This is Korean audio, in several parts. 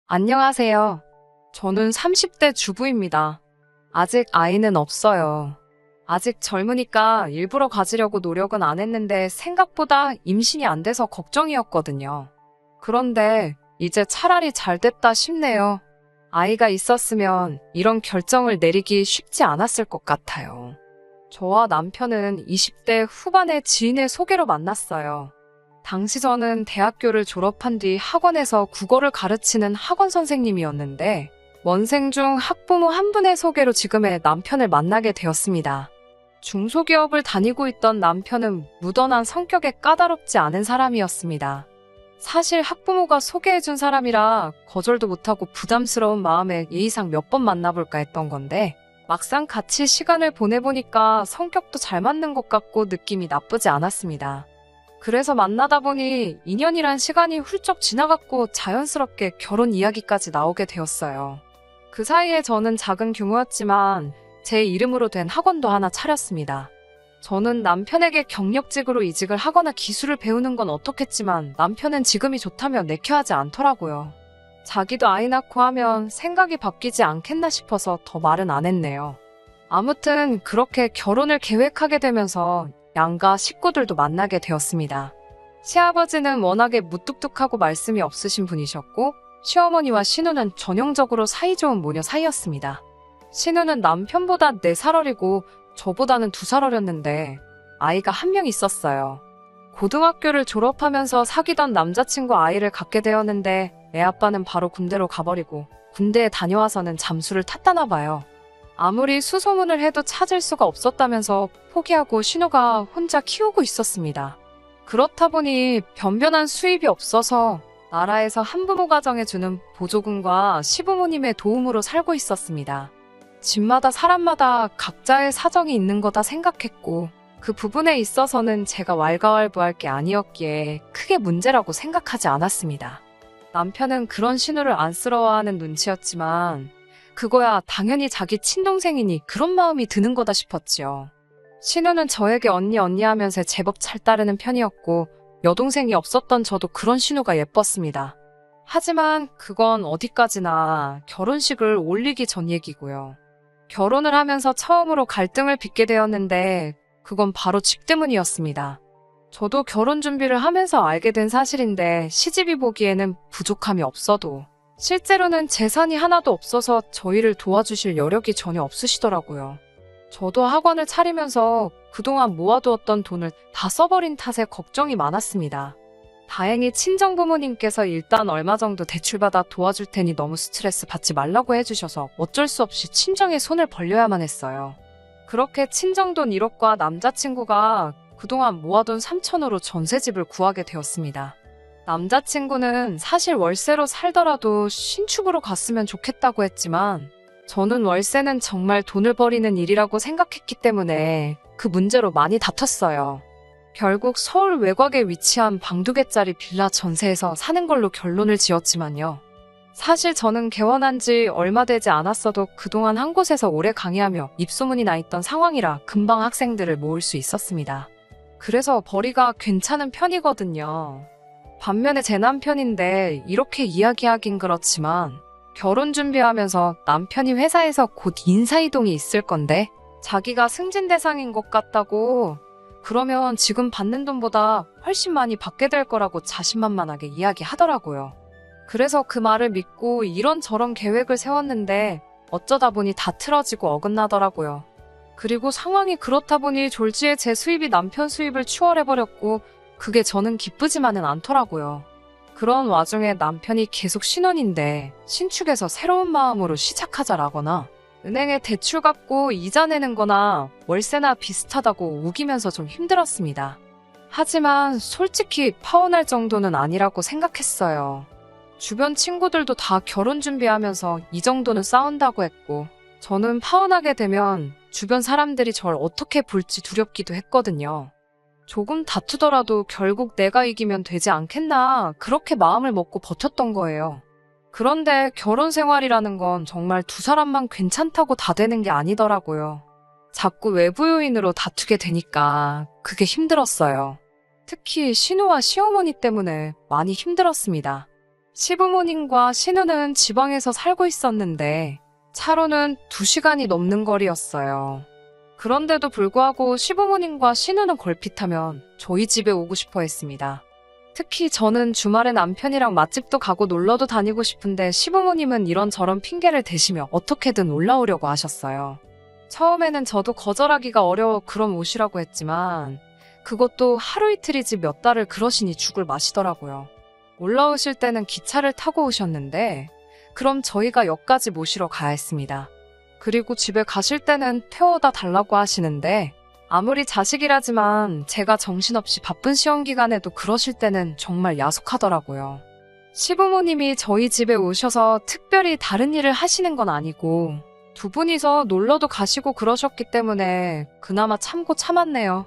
안녕하세요. 저는 30대 주부입니다. 아직 아이는 없어요. 아직 젊으니까 일부러 가지려고 노력은 안 했는데 생각보다 임신이 안 돼서 걱정이었거든요. 그런데 이제 차라리 잘 됐다 싶네요. 아이가 있었으면 이런 결정을 내리기 쉽지 않았을 것 같아요. 저와 남편은 20대 후반의 지인의 소개로 만났어요. 당시 저는 대학교를 졸업한 뒤 학원에서 국어를 가르치는 학원 선생님이었는데, 원생 중 학부모 한 분의 소개로 지금의 남편을 만나게 되었습니다. 중소기업을 다니고 있던 남편은 무던한 성격에 까다롭지 않은 사람이었습니다. 사실 학부모가 소개해준 사람이라 거절도 못하고 부담스러운 마음에 예의상 몇 번 만나볼까 했던 건데, 막상 같이 시간을 보내보니까 성격도 잘 맞는 것 같고 느낌이 나쁘지 않았습니다. 그래서 만나다 보니 2년이란 시간이 훌쩍 지나갔고 자연스럽게 결혼 이야기까지 나오게 되었어요. 그 사이에 저는 작은 규모였지만 제 이름으로 된 학원도 하나 차렸습니다. 저는 남편에게 경력직으로 이직을 하거나 기술을 배우는 건 어떻겠지만 남편은 지금이 좋다며 내켜하지 않더라고요. 자기도 아이 낳고 하면 생각이 바뀌지 않겠나 싶어서 더 말은 안 했네요. 아무튼 그렇게 결혼을 계획하게 되면서 양가 식구들도 만나게 되었습니다. 시아버지는 워낙에 무뚝뚝하고 말씀이 없으신 분이셨고, 시어머니와 신우는 전형적으로 사이좋은 모녀 사이였습니다. 신우는 남편보다 4살 어리고 저보다는 2살 어렸는데 아이가 한 명 있었어요. 고등학교를 졸업하면서 사귀던 남자친구 아이를 갖게 되었는데 애 아빠는 바로 군대로 가버리고 군대에 다녀와서는 잠수를 탔다나 봐요. 아무리 수소문을 해도 찾을 수가 없었다면서 포기하고 신우가 혼자 키우고 있었습니다. 그렇다 보니 변변한 수입이 없어서 나라에서 한부모 가정에 주는 보조금과 시부모님의 도움으로 살고 있었습니다. 집마다 사람마다 각자의 사정이 있는 거다 생각했고 그 부분에 있어서는 제가 왈가왈부할 게 아니었기에 크게 문제라고 생각하지 않았습니다. 남편은 그런 신우를 안쓰러워하는 눈치였지만 그거야 당연히 자기 친동생이니 그런 마음이 드는 거다 싶었지요. 신우는 저에게 언니 하면서 제법 잘 따르는 편이었고 여동생이 없었던 저도 그런 신우가 예뻤습니다. 하지만 그건 어디까지나 결혼식을 올리기 전 얘기고요. 결혼을 하면서 처음으로 갈등을 빚게 되었는데 그건 바로 집 때문이었습니다. 저도 결혼 준비를 하면서 알게 된 사실인데 시집이 보기에는 부족함이 없어도 실제로는 재산이 하나도 없어서 저희를 도와주실 여력이 전혀 없으시더라고요. 저도 학원을 차리면서 그동안 모아두었던 돈을 다 써버린 탓에 걱정이 많았습니다. 다행히 친정부모님께서 일단 얼마 정도 대출받아 도와줄 테니 너무 스트레스 받지 말라고 해주셔서 어쩔 수 없이 친정에 손을 벌려야만 했어요. 그렇게 친정돈 1억과 남자친구가 그동안 모아둔 3천으로 전셋집을 구하게 되었습니다. 남자친구는 사실 월세로 살더라도 신축으로 갔으면 좋겠다고 했지만 저는 월세는 정말 돈을 버리는 일이라고 생각했기 때문에 그 문제로 많이 다퉜어요. 결국 서울 외곽에 위치한 방 2개짜리 빌라 전세에서 사는 걸로 결론을 지었지만요. 사실 저는 개원한 지 얼마 되지 않았어도 그동안 한 곳에서 오래 강의하며 입소문이 나 있던 상황이라 금방 학생들을 모을 수 있었습니다. 그래서 벌이가 괜찮은 편이거든요. 반면에 제 남편인데 이렇게 이야기하긴 그렇지만 결혼 준비하면서 남편이 회사에서 곧 인사이동이 있을 건데 자기가 승진 대상인 것 같다고 그러면 지금 받는 돈보다 훨씬 많이 받게 될 거라고 자신만만하게 이야기하더라고요. 그래서 그 말을 믿고 이런저런 계획을 세웠는데 어쩌다 보니 다 틀어지고 어긋나더라고요. 그리고 상황이 그렇다 보니 졸지에 제 수입이 남편 수입을 추월해버렸고 그게 저는 기쁘지만은 않더라고요. 그런 와중에 남편이 계속 신혼인데 신축에서 새로운 마음으로 시작하자라거나 은행에 대출 갚고 이자 내는 거나 월세나 비슷하다고 우기면서 좀 힘들었습니다. 하지만 솔직히 파혼할 정도는 아니라고 생각했어요. 주변 친구들도 다 결혼 준비하면서 이 정도는 싸운다고 했고 저는 파혼하게 되면 주변 사람들이 절 어떻게 볼지 두렵기도 했거든요. 조금 다투더라도 결국 내가 이기면 되지 않겠나 그렇게 마음을 먹고 버텼던 거예요. 그런데 결혼 생활이라는 건 정말 2사람만 괜찮다고 다 되는 게 아니더라고요. 자꾸 외부 요인으로 다투게 되니까 그게 힘들었어요. 특히 신우와 시어머니 때문에 많이 힘들었습니다. 시부모님과 신우는 지방에서 살고 있었는데 차로는 2시간이 넘는 거리였어요. 그런데도 불구하고 시부모님과 신우는 걸핏하면 저희 집에 오고 싶어 했습니다. 특히 저는 주말에 남편이랑 맛집도 가고 놀러도 다니고 싶은데 시부모님은 이런저런 핑계를 대시며 어떻게든 올라오려고 하셨어요. 처음에는 저도 거절하기가 어려워 그럼 오시라고 했지만 그것도 하루 이틀이지 몇 달을 그러시니 죽을 맛이더라고요. 올라오실 때는 기차를 타고 오셨는데 그럼 저희가 역까지 모시러 가야 했습니다. 그리고 집에 가실 때는 태워다 달라고 하시는데 아무리 자식이라지만 제가 정신없이 바쁜 시험 기간에도 그러실 때는 정말 야속하더라고요. 시부모님이 저희 집에 오셔서 특별히 다른 일을 하시는 건 아니고 두 분이서 놀러도 가시고 그러셨기 때문에 그나마 참고 참았네요.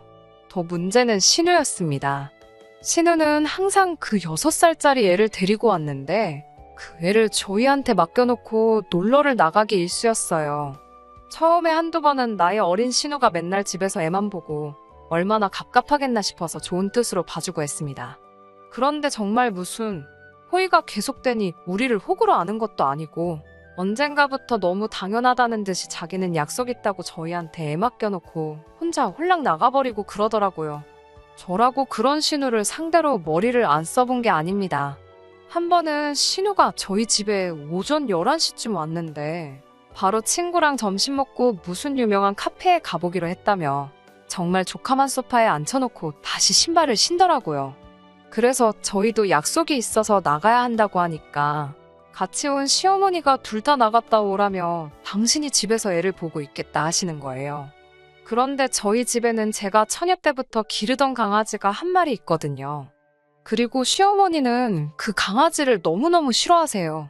더 문제는 신우였습니다. 신우는 항상 그 6살짜리 애를 데리고 왔는데 그 애를 저희한테 맡겨놓고 놀러를 나가기 일쑤였어요. 처음에 한두 번은 나이 어린 신우가 맨날 집에서 애만 보고 얼마나 갑갑하겠나 싶어서 좋은 뜻으로 봐주고 했습니다. 그런데 정말 무슨 호의가 계속되니 우리를 호구로 아는 것도 아니고 언젠가부터 너무 당연하다는 듯이 자기는 약속 있다고 저희한테 애 맡겨놓고 혼자 홀랑 나가버리고 그러더라고요. 저라고 그런 신우를 상대로 머리를 안 써본 게 아닙니다. 한 번은 신우가 저희 집에 오전 11시쯤 왔는데 바로 친구랑 점심 먹고 무슨 유명한 카페에 가보기로 했다며 정말 조카만 소파에 앉혀놓고 다시 신발을 신더라고요. 그래서 저희도 약속이 있어서 나가야 한다고 하니까 같이 온 시어머니가 둘 다 나갔다 오라며 당신이 집에서 애를 보고 있겠다 하시는 거예요. 그런데 저희 집에는 제가 처녀 때부터 기르던 강아지가 한 마리 있거든요. 그리고 시어머니는 그 강아지를 너무너무 싫어하세요.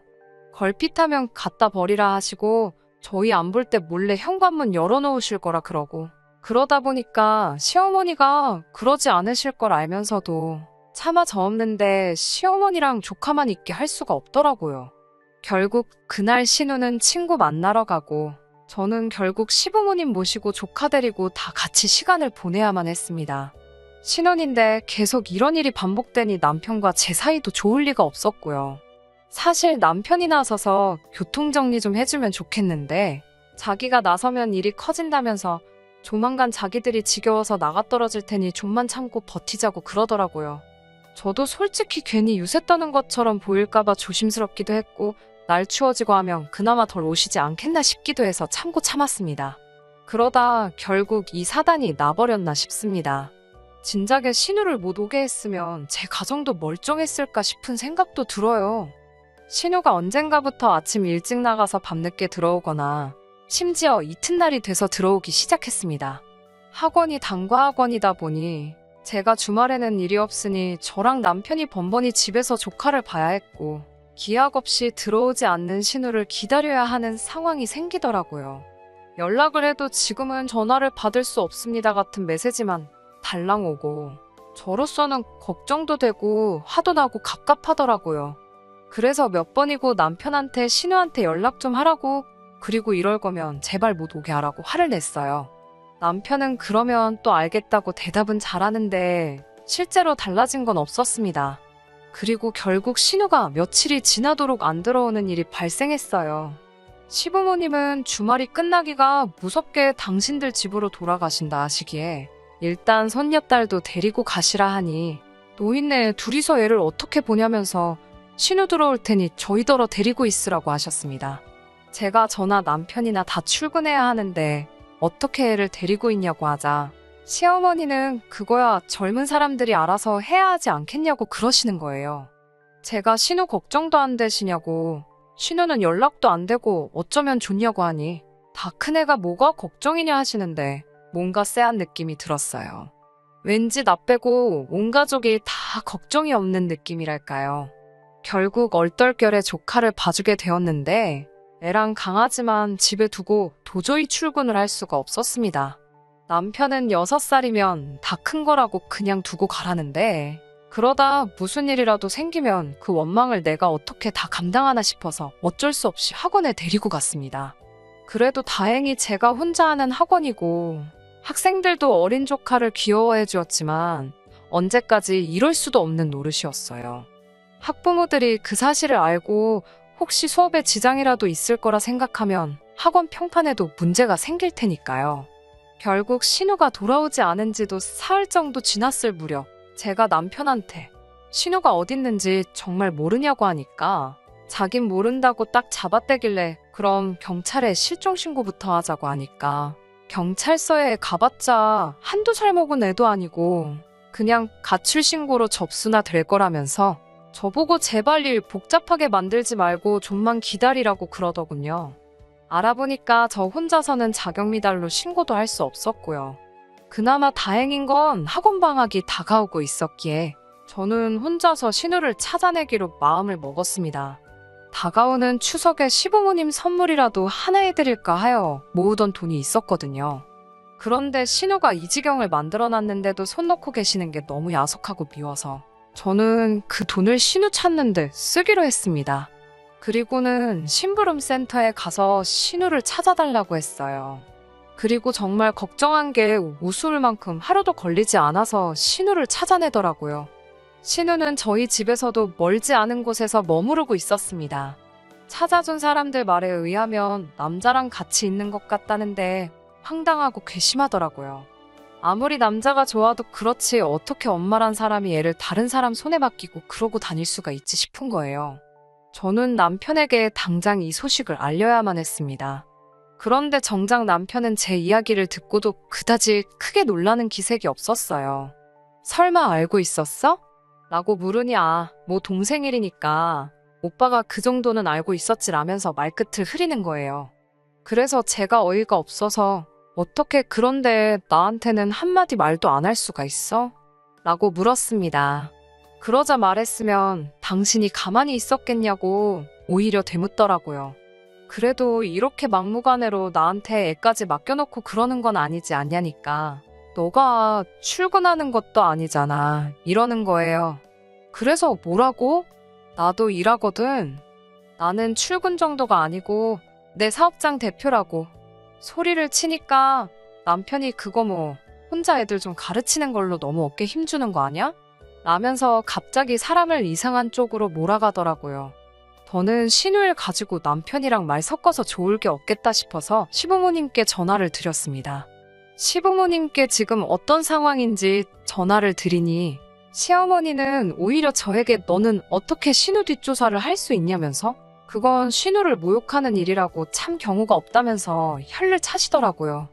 걸핏하면 갖다 버리라 하시고 저희 안 볼 때 몰래 현관문 열어놓으실 거라 그러고 그러다 보니까 시어머니가 그러지 않으실 걸 알면서도 차마 저 없는데 시어머니랑 조카만 있게 할 수가 없더라고요. 결국 그날 신우는 친구 만나러 가고 저는 결국 시부모님 모시고 조카 데리고 다 같이 시간을 보내야만 했습니다. 신혼인데 계속 이런 일이 반복되니 남편과 제 사이도 좋을 리가 없었고요. 사실 남편이 나서서 교통정리 좀 해주면 좋겠는데 자기가 나서면 일이 커진다면서 조만간 자기들이 지겨워서 나가 떨어질 테니 좀만 참고 버티자고 그러더라고요. 저도 솔직히 괜히 유세 떠는 것처럼 보일까봐 조심스럽기도 했고 날 추워지고 하면 그나마 덜 오시지 않겠나 싶기도 해서 참고 참았습니다. 그러다 결국 이 사단이 나버렸나 싶습니다. 진작에 신우를 못 오게 했으면 제 가정도 멀쩡했을까 싶은 생각도 들어요. 신우가 언젠가부터 아침 일찍 나가서 밤늦게 들어오거나 심지어 이튿날이 돼서 들어오기 시작했습니다. 학원이 단과 학원이다 보니 제가 주말에는 일이 없으니 저랑 남편이 번번이 집에서 조카를 봐야 했고 기약 없이 들어오지 않는 신우를 기다려야 하는 상황이 생기더라고요. 연락을 해도 지금은 전화를 받을 수 없습니다 같은 메시지만 달랑 오고 저로서는 걱정도 되고 화도 나고 갑갑하더라고요. 그래서 몇 번이고 남편한테 신우한테 연락 좀 하라고 그리고 이럴 거면 제발 못 오게 하라고 화를 냈어요. 남편은 그러면 또 알겠다고 대답은 잘하는데 실제로 달라진 건 없었습니다. 그리고 결국 신우가 며칠이 지나도록 안 들어오는 일이 발생했어요. 시부모님은 주말이 끝나기가 무섭게 당신들 집으로 돌아가신다 하시기에 일단 손녀딸도 데리고 가시라 하니 노인네 둘이서 애를 어떻게 보냐면서 신우 들어올 테니 저희더러 데리고 있으라고 하셨습니다. 제가 저나 남편이나 다 출근해야 하는데 어떻게 애를 데리고 있냐고 하자 시어머니는 그거야 젊은 사람들이 알아서 해야 하지 않겠냐고 그러시는 거예요. 제가 신우 걱정도 안 되시냐고 신우는 연락도 안 되고 어쩌면 좋냐고 하니 다 큰애가 뭐가 걱정이냐 하시는데 뭔가 쎄한 느낌이 들었어요. 왠지 나 빼고 온 가족이 다 걱정이 없는 느낌이랄까요. 결국 얼떨결에 조카를 봐주게 되었는데 애랑 강아지만 집에 두고 도저히 출근을 할 수가 없었습니다. 남편은 6살이면 다 큰 거라고 그냥 두고 가라는데 그러다 무슨 일이라도 생기면 그 원망을 내가 어떻게 다 감당하나 싶어서 어쩔 수 없이 학원에 데리고 갔습니다. 그래도 다행히 제가 혼자 하는 학원이고 학생들도 어린 조카를 귀여워해 주었지만 언제까지 이럴 수도 없는 노릇이었어요. 학부모들이 그 사실을 알고 혹시 수업에 지장이라도 있을 거라 생각하면 학원 평판에도 문제가 생길 테니까요. 결국 신우가 돌아오지 않은 지도 사흘 정도 지났을 무렵 제가 남편한테 신우가 어딨는지 정말 모르냐고 하니까 자긴 모른다고 딱 잡아떼길래 그럼 경찰에 실종신고부터 하자고 하니까 경찰서에 가봤자 한두 살 먹은 애도 아니고 그냥 가출신고로 접수나 될 거라면서 저보고 제발 일 복잡하게 만들지 말고 좀만 기다리라고 그러더군요. 알아보니까 저 혼자서는 자격미달로 신고도 할 수 없었고요. 그나마 다행인 건 학원 방학이 다가오고 있었기에 저는 혼자서 신우를 찾아내기로 마음을 먹었습니다. 다가오는 추석에 시부모님 선물이라도 하나 해드릴까 하여 모으던 돈이 있었거든요. 그런데 신우가 이 지경을 만들어놨는데도 손 놓고 계시는 게 너무 야속하고 미워서 저는 그 돈을 신우 찾는데 쓰기로 했습니다. 그리고는 심부름센터에 가서 신우를 찾아달라고 했어요. 그리고 정말 걱정한 게 우스울 만큼 하루도 걸리지 않아서 신우를 찾아내더라고요. 신우는 저희 집에서도 멀지 않은 곳에서 머무르고 있었습니다. 찾아준 사람들 말에 의하면 남자랑 같이 있는 것 같다는데 황당하고 괘씸하더라고요. 아무리 남자가 좋아도 그렇지 어떻게 엄마란 사람이 애를 다른 사람 손에 맡기고 그러고 다닐 수가 있지 싶은 거예요. 저는 남편에게 당장 이 소식을 알려야만 했습니다. 그런데 정작 남편은 제 이야기를 듣고도 그다지 크게 놀라는 기색이 없었어요. 설마 알고 있었어? 라고 물으니 뭐 동생 일이니까 오빠가 그 정도는 알고 있었지라면서 말끝을 흐리는 거예요. 그래서 제가 어이가 없어서 어떻게 그런데 나한테는 한마디 말도 안 할 수가 있어? 라고 물었습니다. 그러자 말했으면 당신이 가만히 있었겠냐고 오히려 되묻더라고요. 그래도 이렇게 막무가내로 나한테 애까지 맡겨놓고 그러는 건 아니지 않냐니까. 너가 출근하는 것도 아니잖아. 이러는 거예요. 그래서 뭐라고? 나도 일하거든. 나는 출근 정도가 아니고 내 사업장 대표라고. 소리를 치니까 남편이 그거 뭐 혼자 애들 좀 가르치는 걸로 너무 어깨 힘주는 거 아니야? 라면서 갑자기 사람을 이상한 쪽으로 몰아가더라고요. 저는 신우를 가지고 남편이랑 말 섞어서 좋을 게 없겠다 싶어서 시부모님께 전화를 드렸습니다. 시부모님께 지금 어떤 상황인지 전화를 드리니 시어머니는 오히려 저에게 너는 어떻게 신우 뒷조사를 할 수 있냐면서 그건 신우를 모욕하는 일이라고 참 경우가 없다면서 혀를 차시더라고요.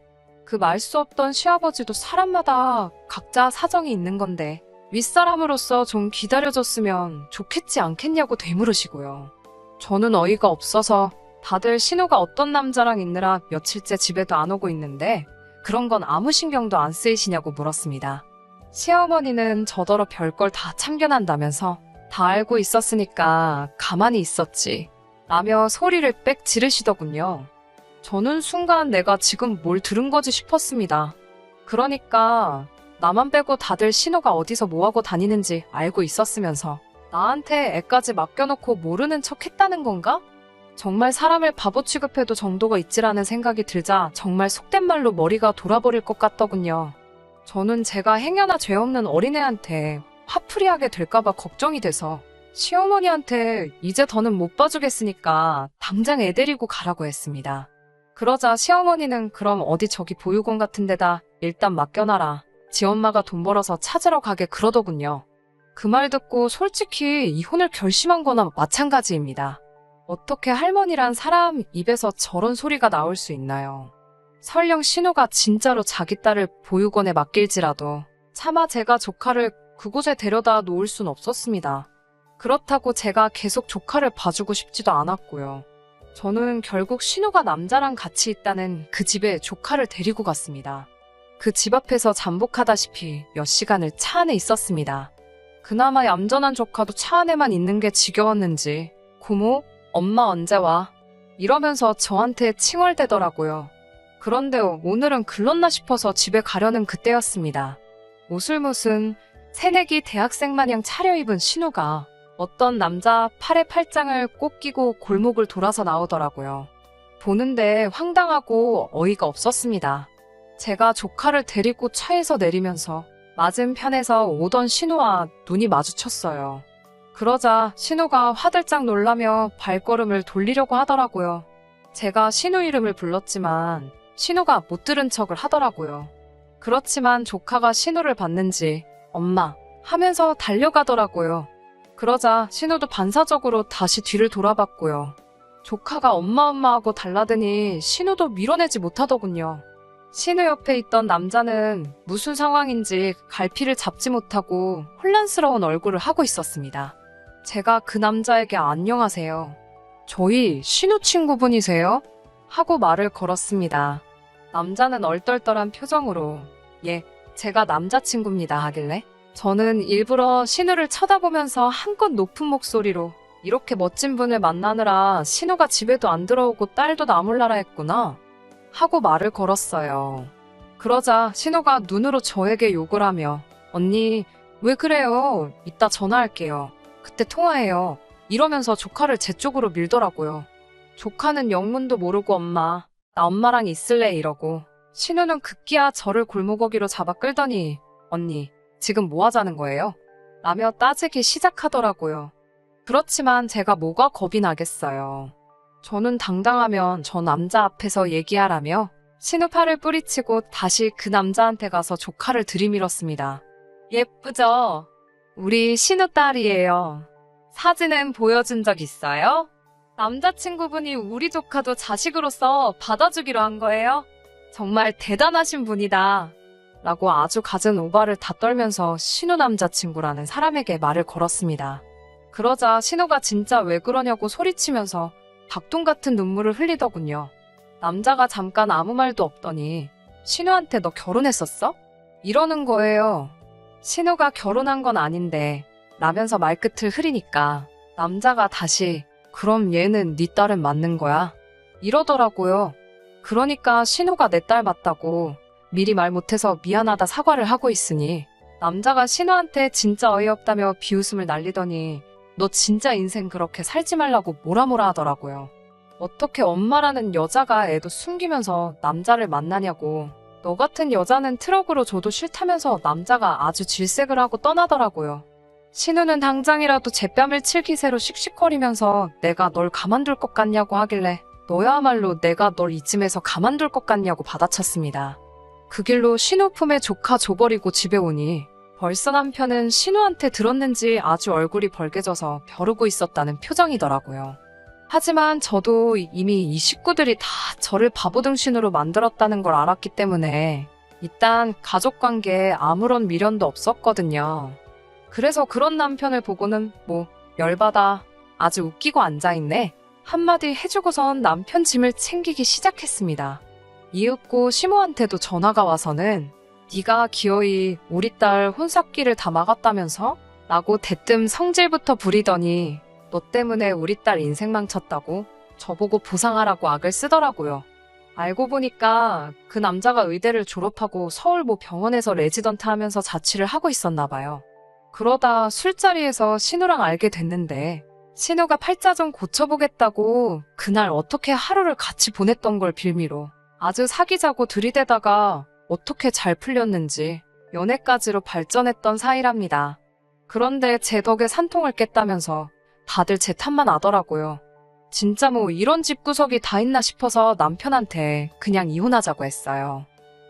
그 말 수 없던 시아버지도 사람마다 각자 사정이 있는 건데 윗사람으로서 좀 기다려줬으면 좋겠지 않겠냐고 되물으시고요. 저는 어이가 없어서 다들 신우가 어떤 남자랑 있느라 며칠째 집에도 안 오고 있는데 그런 건 아무 신경도 안 쓰이시냐고 물었습니다. 시어머니는 저더러 별걸 다 참견한다면서 다 알고 있었으니까 가만히 있었지 라며 소리를 빽 지르시더군요. 저는 순간 내가 지금 뭘 들은 거지 싶었습니다. 그러니까 나만 빼고 다들 신우가 어디서 뭐하고 다니는지 알고 있었으면서 나한테 애까지 맡겨놓고 모르는 척 했다는 건가? 정말 사람을 바보 취급해도 정도가 있지라는 생각이 들자 정말 속된 말로 머리가 돌아버릴 것 같더군요. 저는 제가 행여나 죄 없는 어린애한테 화풀이하게 될까봐 걱정이 돼서 시어머니한테 이제 더는 못 봐주겠으니까 당장 애 데리고 가라고 했습니다. 그러자 시어머니는 그럼 어디 저기 보육원 같은 데다 일단 맡겨놔라. 지 엄마가 돈 벌어서 찾으러 가게 그러더군요. 그 말 듣고 솔직히 이혼을 결심한 거나 마찬가지입니다. 어떻게 할머니란 사람 입에서 저런 소리가 나올 수 있나요? 설령 신우가 진짜로 자기 딸을 보육원에 맡길지라도 차마 제가 조카를 그곳에 데려다 놓을 순 없었습니다. 그렇다고 제가 계속 조카를 봐주고 싶지도 않았고요. 저는 결국 신우가 남자랑 같이 있다는 그 집에 조카를 데리고 갔습니다. 그 집 앞에서 잠복하다시피 몇 시간을 차 안에 있었습니다. 그나마 얌전한 조카도 차 안에만 있는 게 지겨웠는지 고모, 엄마 언제 와? 이러면서 저한테 칭얼대더라고요. 그런데 오늘은 글렀나 싶어서 집에 가려는 그때였습니다. 옷을 무슨 새내기 대학생 마냥 차려입은 신우가 어떤 남자 팔에 팔짱을 꼭 끼고 골목을 돌아서 나오더라고요. 보는데 황당하고 어이가 없었습니다. 제가 조카를 데리고 차에서 내리면서 맞은편에서 오던 신우와 눈이 마주쳤어요. 그러자 신우가 화들짝 놀라며 발걸음을 돌리려고 하더라고요. 제가 신우 이름을 불렀지만 신우가 못 들은 척을 하더라고요. 그렇지만 조카가 신우를 봤는지 엄마 하면서 달려가더라고요. 그러자 신우도 반사적으로 다시 뒤를 돌아봤고요. 조카가 엄마 하고 달라드니 신우도 밀어내지 못하더군요. 신우 옆에 있던 남자는 무슨 상황인지 갈피를 잡지 못하고 혼란스러운 얼굴을 하고 있었습니다. 제가 그 남자에게 안녕하세요. 저희 신우 친구분이세요? 하고 말을 걸었습니다. 남자는 얼떨떨한 표정으로 예, 제가 남자친구입니다 하길래 저는 일부러 신우를 쳐다보면서 한껏 높은 목소리로 이렇게 멋진 분을 만나느라 신우가 집에도 안 들어오고 딸도 나몰라라 했구나 하고 말을 걸었어요. 그러자 신우가 눈으로 저에게 욕을 하며 언니 왜 그래요? 이따 전화할게요. 그때 통화해요. 이러면서 조카를 제 쪽으로 밀더라고요. 조카는 영문도 모르고 엄마, 나 엄마랑 있을래 이러고 신우는 급기야 저를 골목어기로 잡아 끌더니 언니 지금 뭐 하자는 거예요? 라며 따지기 시작하더라고요. 그렇지만 제가 뭐가 겁이 나겠어요. 저는 당당하면 저 남자 앞에서 얘기하라며 신우 팔을 뿌리치고 다시 그 남자한테 가서 조카를 들이밀었습니다. 예쁘죠? 우리 신우 딸이에요. 사진은 보여준 적 있어요? 남자친구분이 우리 조카도 자식으로서 받아주기로 한 거예요? 정말 대단하신 분이다. 라고 아주 갖은 오바를 다 떨면서 신우 남자친구라는 사람에게 말을 걸었습니다. 그러자 신우가 진짜 왜 그러냐고 소리치면서 닭똥 같은 눈물을 흘리더군요. 남자가 잠깐 아무 말도 없더니 신우한테 너 결혼했었어? 이러는 거예요. 신우가 결혼한 건 아닌데 라면서 말끝을 흐리니까 남자가 다시 그럼 얘는 네 딸은 맞는 거야? 이러더라고요. 그러니까 신우가 내 딸 맞다고 미리 말 못해서 미안하다 사과를 하고 있으니 남자가 신우한테 진짜 어이없다며 비웃음을 날리더니 너 진짜 인생 그렇게 살지 말라고 뭐라 하더라고요. 어떻게 엄마라는 여자가 애도 숨기면서 남자를 만나냐고. 너 같은 여자는 트럭으로 줘도 싫다면서 남자가 아주 질색을 하고 떠나더라고요. 신우는 당장이라도 제 뺨을 칠 기세로 씩씩거리면서 내가 널 가만둘 것 같냐고 하길래 너야말로 내가 널 이쯤에서 가만둘 것 같냐고 받아쳤습니다. 그 길로 신우 품에 조카 줘버리고 집에 오니 벌써 남편은 신우한테 들었는지 아주 얼굴이 벌개져서 벼르고 있었다는 표정이더라고요. 하지만 저도 이미 이 식구들이 다 저를 바보등신으로 만들었다는 걸 알았기 때문에 일단 가족관계에 아무런 미련도 없었거든요. 그래서 그런 남편을 보고는 뭐 열받아 아주 웃기고 앉아있네 한마디 해주고선 남편 짐을 챙기기 시작했습니다. 이윽고 시모한테도 전화가 와서는 네가 기어이 우리 딸 혼삽기를 다 막았다면서? 라고 대뜸 성질부터 부리더니 너 때문에 우리 딸 인생 망쳤다고 저보고 보상하라고 악을 쓰더라고요. 알고 보니까 그 남자가 의대를 졸업하고 서울 모 병원에서 레지던트 하면서 자취를 하고 있었나 봐요. 그러다 술자리에서 신우랑 알게 됐는데 신우가 팔자 좀 고쳐보겠다고 그날 어떻게 하루를 같이 보냈던 걸 빌미로 아주 사귀자고 들이대다가 어떻게 잘 풀렸는지 연애까지로 발전했던 사이랍니다. 그런데 제 덕에 산통을 깼다면서 다들 제 탓만 하더라고요. 진짜 뭐 이런 집구석이 다 있나 싶어서 남편한테 그냥 이혼하자고 했어요.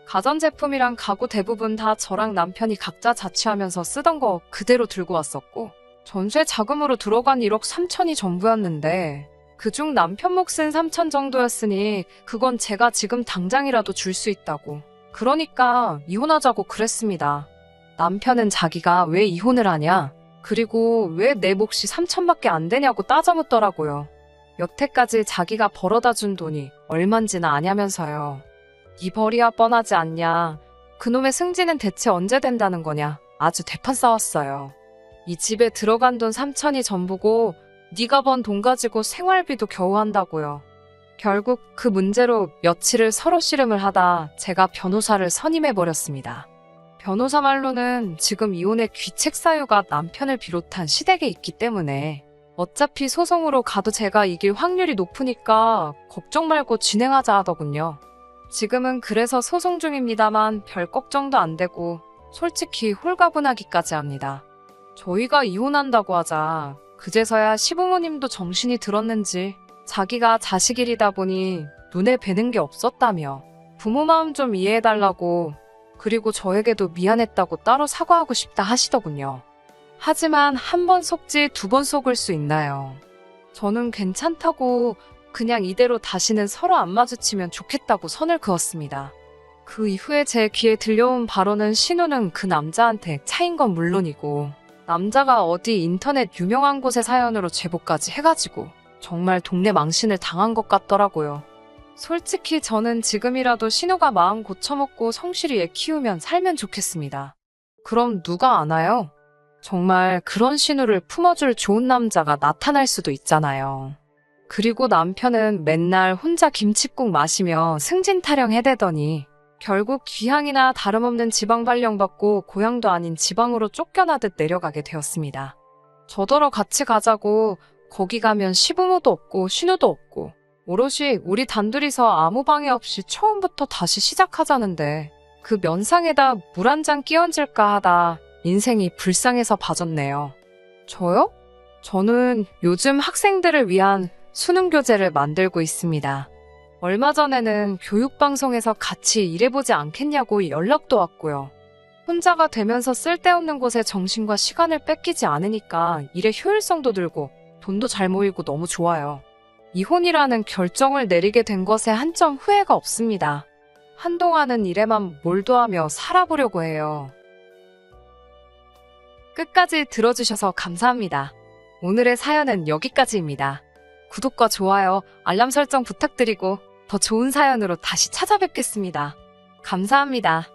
가전제품이랑 가구 대부분 다 저랑 남편이 각자 자취하면서 쓰던 거 그대로 들고 왔었고 전세 자금으로 들어간 1억 3천이 전부였는데 그중 남편 몫은 3천 정도였으니 그건 제가 지금 당장이라도 줄 수 있다고. 그러니까 이혼하자고 그랬습니다. 남편은 자기가 왜 이혼을 하냐? 그리고 왜 내 몫이 3천밖에 안 되냐고 따져묻더라고요. 여태까지 자기가 벌어다 준 돈이 얼만지나 아냐면서요. 네 벌이야 뻔하지 않냐. 그놈의 승진은 대체 언제 된다는 거냐. 아주 대판 싸웠어요. 이 집에 들어간 돈 3천이 전부고 네가 번 돈 가지고 생활비도 겨우 한다고요. 결국 그 문제로 며칠을 서로 씨름을 하다 제가 변호사를 선임해버렸습니다. 변호사 말로는 지금 이혼의 귀책 사유가 남편을 비롯한 시댁에 있기 때문에 어차피 소송으로 가도 제가 이길 확률이 높으니까 걱정 말고 진행하자 하더군요. 지금은 그래서 소송 중입니다만 별 걱정도 안 되고 솔직히 홀가분하기까지 합니다. 저희가 이혼한다고 하자 그제서야 시부모님도 정신이 들었는지 자기가 자식 일이다 보니 눈에 뵈는 게 없었다며 부모 마음 좀 이해해달라고, 그리고 저에게도 미안했다고 따로 사과하고 싶다 하시더군요. 하지만 한 번 속지 두 번 속을 수 있나요? 저는 괜찮다고, 그냥 이대로 다시는 서로 안 마주치면 좋겠다고 선을 그었습니다. 그 이후에 제 귀에 들려온 발언은 신우는 그 남자한테 차인 건 물론이고 남자가 어디 인터넷 유명한 곳의 사연으로 제보까지 해가지고 정말 동네 망신을 당한 것 같더라고요. 솔직히 저는 지금이라도 신우가 마음 고쳐먹고 성실히 애 키우면 살면 좋겠습니다. 그럼 누가 아나요? 정말 그런 신우를 품어줄 좋은 남자가 나타날 수도 있잖아요. 그리고 남편은 맨날 혼자 김칫국 마시며 승진 타령해대더니 결국 귀향이나 다름없는 지방 발령받고 고향도 아닌 지방으로 쫓겨나듯 내려가게 되었습니다. 저더러 같이 가자고, 거기 가면 시부모도 없고 신우도 없고 오롯이 우리 단둘이서 아무 방해 없이 처음부터 다시 시작하자는데 그 면상에다 물 한 잔 끼얹을까 하다 인생이 불쌍해서 봐줬네요. 저요? 저는 요즘 학생들을 위한 수능 교재를 만들고 있습니다. 얼마 전에는 교육방송에서 같이 일해보지 않겠냐고 연락도 왔고요. 혼자가 되면서 쓸데없는 곳에 정신과 시간을 뺏기지 않으니까 일의 효율성도 늘고 돈도 잘 모이고 너무 좋아요. 이혼이라는 결정을 내리게 된 것에 한 점 후회가 없습니다. 한동안은 일에만 몰두하며 살아보려고 해요. 끝까지 들어주셔서 감사합니다. 오늘의 사연은 여기까지입니다. 구독과 좋아요, 알람 설정 부탁드리고 더 좋은 사연으로 다시 찾아뵙겠습니다. 감사합니다.